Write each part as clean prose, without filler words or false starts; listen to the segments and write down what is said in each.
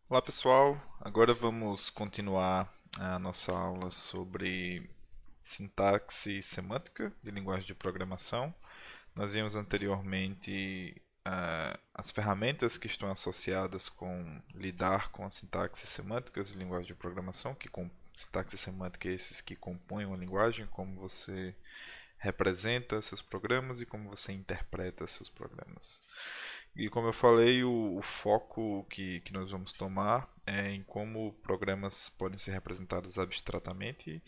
Olá pessoal, agora vamos continuar a nossa aula sobre sintaxe e semântica de linguagem de programação. Nós vimos anteriormente as ferramentas que estão associadas com lidar com a sintaxe e semânticas de linguagem de programação, que com sintaxe e semântica é esses que compõem uma linguagem, como você representa seus programas e como você interpreta seus programas. E como eu falei, o foco que nós vamos tomar é em como programas podem ser representados abstratamente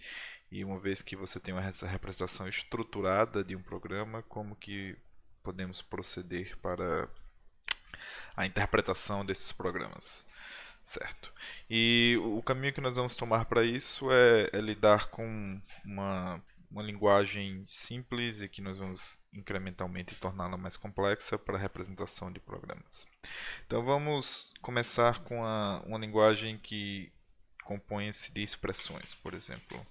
e uma vez que você tem essa representação estruturada de um programa, como que podemos proceder para a interpretação desses programas, certo? E o caminho que nós vamos tomar para isso é lidar com uma linguagem simples e que nós vamos incrementalmente torná-la mais complexa para a representação de programas. Então vamos começar com uma linguagem que compõe-se de expressões, por exemplo,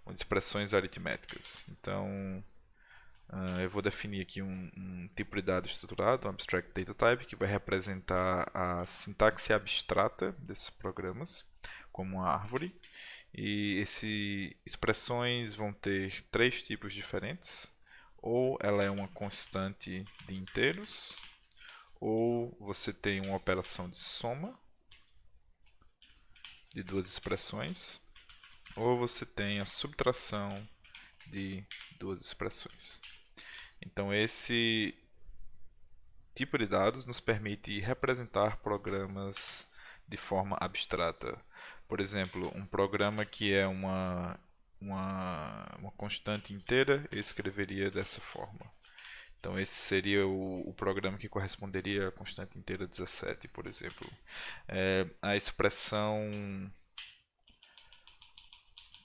de expressões aritméticas. Então eu vou definir aqui um tipo de dado estruturado, um abstract data type, que vai representar a sintaxe abstrata desses programas, como uma árvore. E essas expressões vão ter três tipos diferentes. Ou ela é uma constante de inteiros, ou você tem uma operação de soma de duas expressões, ou você tem a subtração de duas expressões. Então, esse tipo de dados nos permite representar programas de forma abstrata. Por exemplo, um programa que é uma constante inteira, eu escreveria dessa forma. Então, esse seria o programa que corresponderia à constante inteira 17, por exemplo. A expressão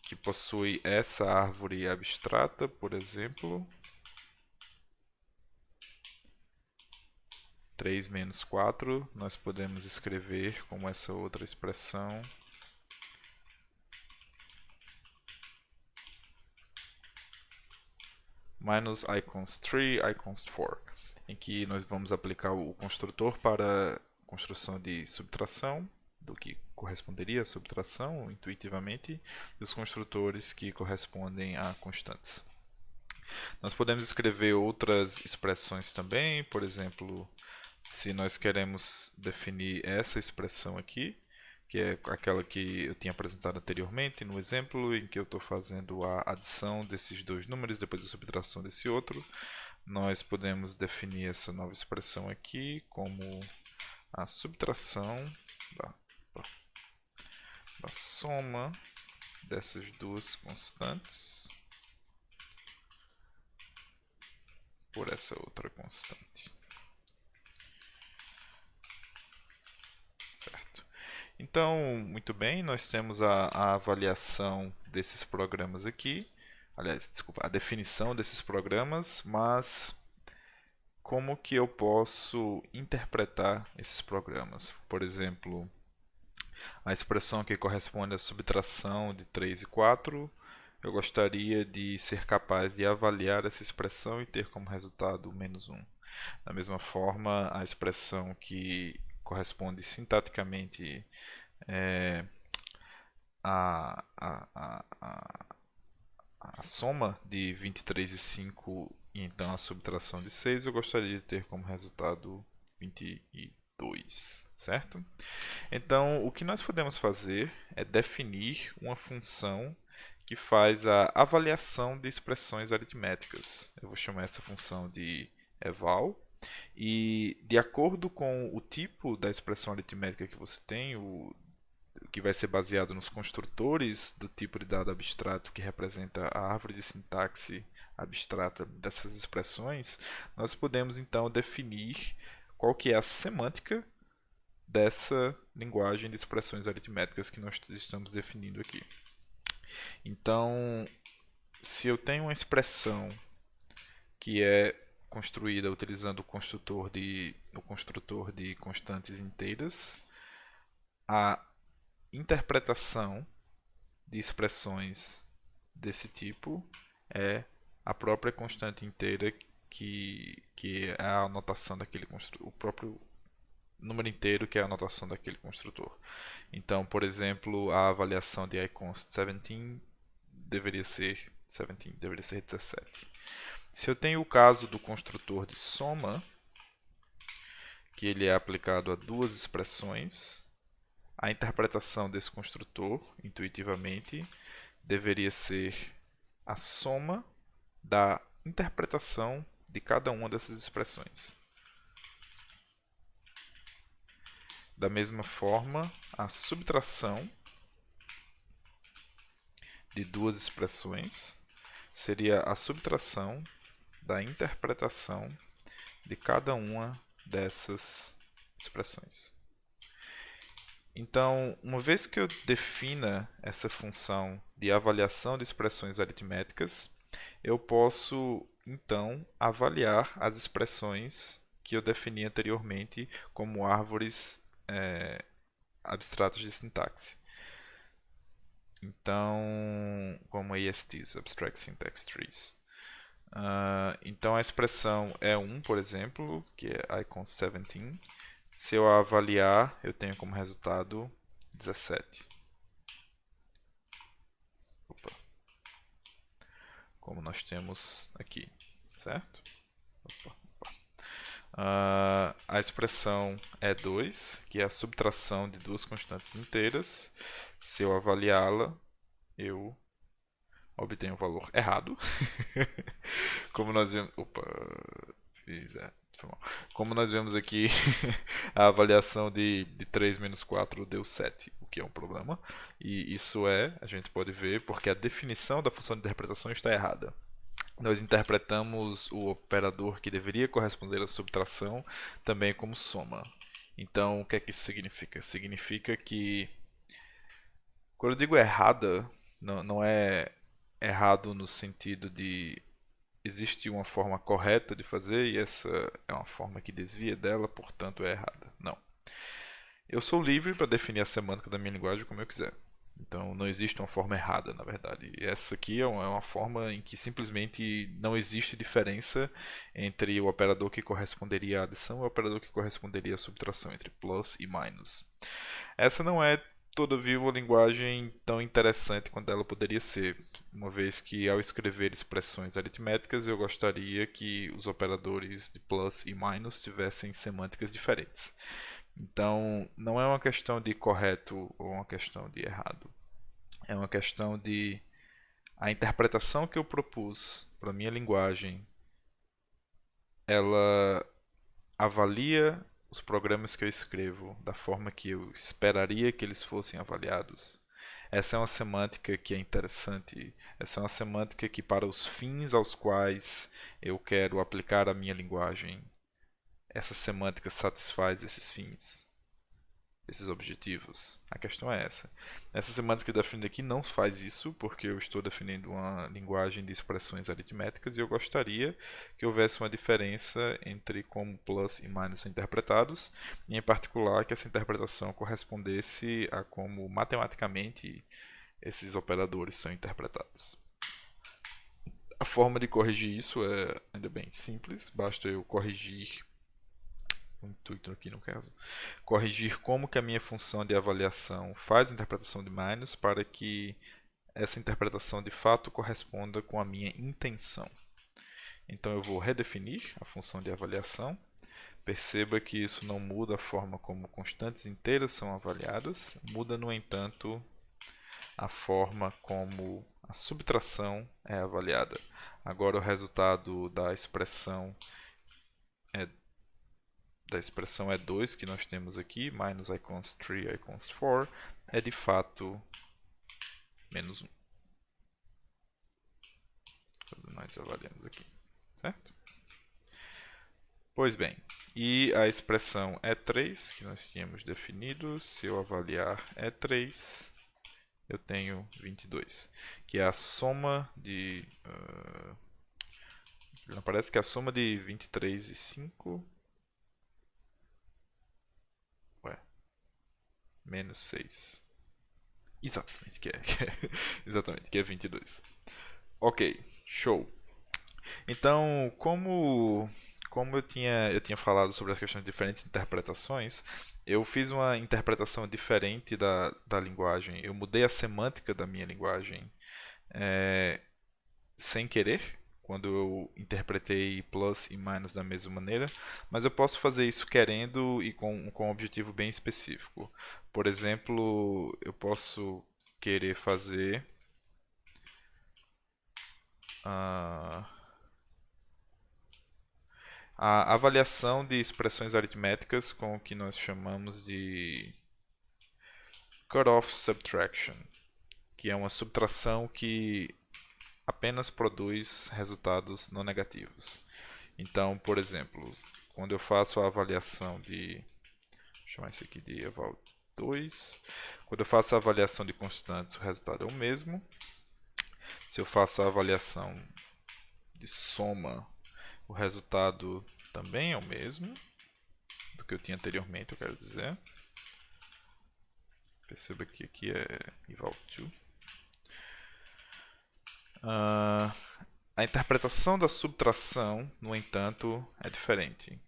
que possui essa árvore abstrata, por exemplo, 3 menos 4, nós podemos escrever como essa outra expressão minus iconst3, iconst4, em que nós vamos aplicar o construtor para construção de subtração, do que corresponderia à subtração intuitivamente, e os construtores que correspondem a constantes. Nós podemos escrever outras expressões também, por exemplo, se nós queremos definir essa expressão aqui, que é aquela que eu tinha apresentado anteriormente no exemplo, em que eu estou fazendo a adição desses dois números depois da subtração desse outro, nós podemos definir essa nova expressão aqui como a subtração da, da soma dessas duas constantes por essa outra constante. Certo. Então, muito bem, nós temos a avaliação desses programas aqui. Aliás, desculpa, a definição desses programas, mas como que eu posso interpretar esses programas? Por exemplo, a expressão que corresponde à subtração de 3 e 4, eu gostaria de ser capaz de avaliar essa expressão e ter como resultado menos 1. Da mesma forma, a expressão que corresponde sintaticamente é, a soma de 23 e 5 e então a subtração de 6, eu gostaria de ter como resultado 22, certo? Então, o que nós podemos fazer é definir uma função que faz a avaliação de expressões aritméticas. Eu vou chamar essa função de eval. E de acordo com o tipo da expressão aritmética que você tem, que vai ser baseado nos construtores do tipo de dado abstrato que representa a árvore de sintaxe abstrata dessas expressões, nós podemos então definir qual que é a semântica dessa linguagem de expressões aritméticas que nós estamos definindo aqui. Então, se eu tenho uma expressão que é construída utilizando o construtor de constantes inteiras, a interpretação de expressões desse tipo é a própria constante inteira que é a anotação daquele o próprio número inteiro que é a anotação daquele construtor. Então, por exemplo, a avaliação de iConst 17 deveria ser 17. Se eu tenho o caso do construtor de soma, que ele é aplicado a duas expressões, a interpretação desse construtor, intuitivamente, deveria ser a soma da interpretação de cada uma dessas expressões. Da mesma forma, a subtração de duas expressões seria a subtração da interpretação de cada uma dessas expressões. Então, uma vez que eu defina essa função de avaliação de expressões aritméticas, eu posso, então, avaliar as expressões que eu defini anteriormente como árvores abstratas de sintaxe. Então, como ASTs, Abstract Syntax Trees. Então, a expressão E1, por exemplo, que é iconst 17, se eu avaliar, eu tenho como resultado 17. Opa. Como nós temos aqui, certo? Opa, opa. A expressão E2, que é a subtração de duas constantes inteiras, se eu avaliá-la, eu obtenho o valor errado. Como nós vemos. Opa, fiz. Como nós vemos aqui, a avaliação de 3 menos 4 deu 7, o que é um problema. E isso a gente pode ver, porque a definição da função de interpretação está errada. Nós interpretamos o operador que deveria corresponder à subtração também como soma. Então, o que é que isso significa? Significa que, quando eu digo errada, não é errado no sentido de existe uma forma correta de fazer e essa é uma forma que desvia dela, portanto é errada. Não. Eu sou livre para definir a semântica da minha linguagem como eu quiser. Então não existe uma forma errada, na verdade. Essa aqui é uma forma em que simplesmente não existe diferença entre o operador que corresponderia à adição e o operador que corresponderia à subtração, entre plus e minus. Essa não é, todavia, uma linguagem tão interessante quanto ela poderia ser, uma vez que, ao escrever expressões aritméticas, eu gostaria que os operadores de plus e minus tivessem semânticas diferentes. Então, não é uma questão de correto ou uma questão de errado. É uma questão de a interpretação que eu propus para a minha linguagem, ela avalia os programas que eu escrevo da forma que eu esperaria que eles fossem avaliados. Essa é uma semântica que é interessante. Essa é uma semântica que, para os fins aos quais eu quero aplicar a minha linguagem, essa semântica satisfaz esses fins, esses objetivos. A questão é essa. Essa semântica que eu defino aqui não faz isso, porque eu estou definindo uma linguagem de expressões aritméticas e eu gostaria que houvesse uma diferença entre como plus e minus são interpretados, e em particular que essa interpretação correspondesse a como matematicamente esses operadores são interpretados. A forma de corrigir isso é ainda bem simples, basta eu corrigir o intuito aqui no caso, corrigir como que a minha função de avaliação faz a interpretação de minus para que essa interpretação de fato corresponda com a minha intenção. Então eu vou redefinir a função de avaliação. Perceba que isso não muda a forma como constantes inteiras são avaliadas, muda, no entanto, a forma como a subtração é avaliada. Agora o resultado da expressão E2 que nós temos aqui, minus iconst 3, iconst 4, é de fato menos 1. Quando nós avaliamos aqui, certo? Pois bem, e a expressão E3 que nós tínhamos definido, se eu avaliar E3, eu tenho 22, que é a soma de... não parece que é a soma de 23 e 5... menos 6. Exatamente, exatamente, que é 22. Ok, show. Então, como como eu tinha falado sobre as questões de diferentes interpretações, eu fiz uma interpretação diferente da linguagem. Eu mudei a semântica da minha linguagem sem querer, quando eu interpretei plus e minus da mesma maneira, mas eu posso fazer isso querendo e com um objetivo bem específico. Por exemplo, eu posso querer fazer ah, a avaliação de expressões aritméticas com o que nós chamamos de cutoff subtraction, que é uma subtração que apenas produz resultados não negativos. Então, por exemplo, quando eu faço a avaliação de, vou chamar isso aqui de eval 2, quando eu faço a avaliação de constantes, o resultado é o mesmo. Se eu faço a avaliação de soma, o resultado também é o mesmo do que eu tinha anteriormente, eu quero dizer. Perceba que aqui é eval2. A interpretação da subtração, no entanto, é diferente.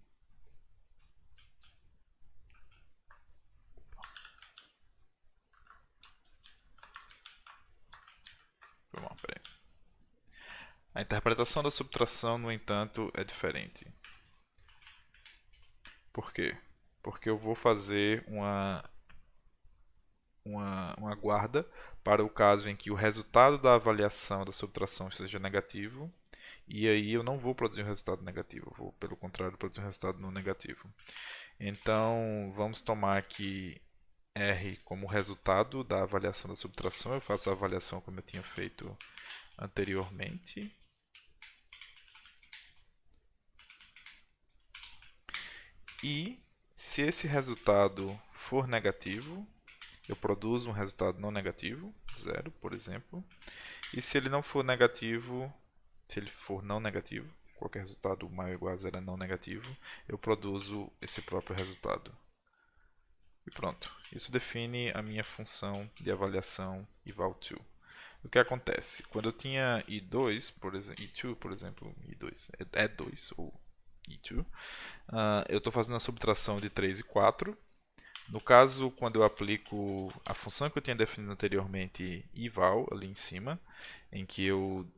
A interpretação da subtração, no entanto, é diferente. Por quê? Porque eu vou fazer uma guarda para o caso em que o resultado da avaliação da subtração seja negativo, e aí eu não vou produzir um resultado negativo, eu vou, pelo contrário, produzir um resultado não negativo. Então, vamos tomar aqui R como resultado da avaliação da subtração. Eu faço a avaliação como eu tinha feito anteriormente. E se esse resultado for negativo, eu produzo um resultado não negativo, 0, por exemplo. E se ele não for negativo, se ele for não negativo, qualquer resultado maior ou igual a 0 é não negativo, eu produzo esse próprio resultado. E pronto, isso define a minha função de avaliação eval2. O que acontece? Quando eu tinha e2, e2, por exemplo, e2 é 2 ou e2, eu estou fazendo a subtração de 3 e 4. No caso, quando eu aplico a função que eu tinha definido anteriormente, eval, ali em cima, em que eu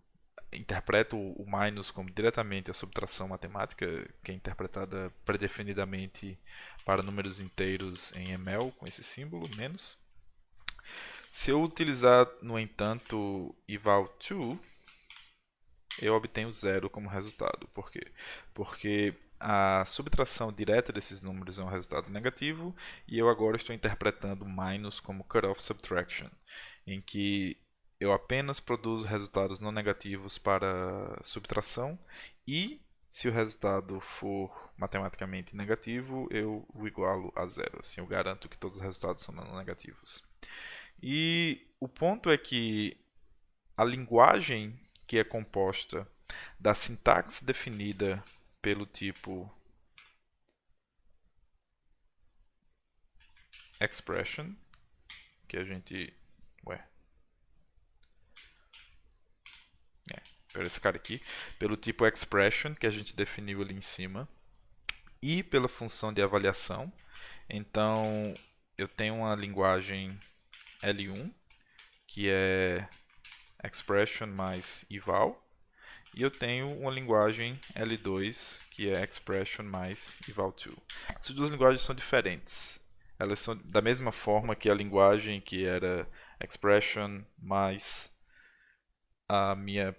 interpreto o minus como diretamente a subtração matemática, que é interpretada predefinidamente para números inteiros em ml, com esse símbolo, menos. Se eu utilizar, no entanto, eval2, eu obtenho 0 como resultado. Por quê? Porque a subtração direta desses números é um resultado negativo e eu agora estou interpretando minus como cutoff subtraction, em que eu apenas produzo resultados não negativos para subtração e se o resultado for matematicamente negativo, eu o igualo a 0. Assim eu garanto que todos os resultados são não negativos. E o ponto é que a linguagem que é composta da sintaxe definida pelo tipo expression, que a gente... esse cara aqui, pelo tipo expression, que a gente definiu ali em cima, e pela função de avaliação. Então, eu tenho uma linguagem L1, que é expression mais eval, e eu tenho uma linguagem L2, que é expression mais eval2. Essas duas linguagens são diferentes. Elas são da mesma forma que a linguagem que era expression mais a minha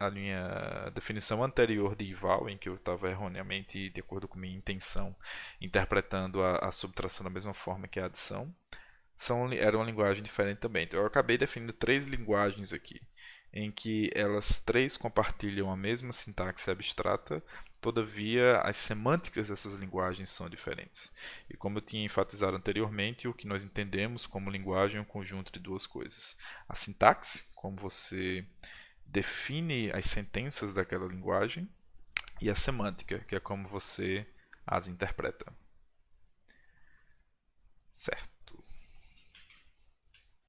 a minha definição anterior de eval, em que eu estava erroneamente, de acordo com minha intenção, interpretando a subtração da mesma forma que a adição, era uma linguagem diferente também. Então eu acabei definindo três linguagens aqui, em que elas três compartilham a mesma sintaxe abstrata, todavia as semânticas dessas linguagens são diferentes. E como eu tinha enfatizado anteriormente, o que nós entendemos como linguagem é um conjunto de duas coisas. A sintaxe, como você define as sentenças daquela linguagem, e a semântica, que é como você as interpreta. Certo.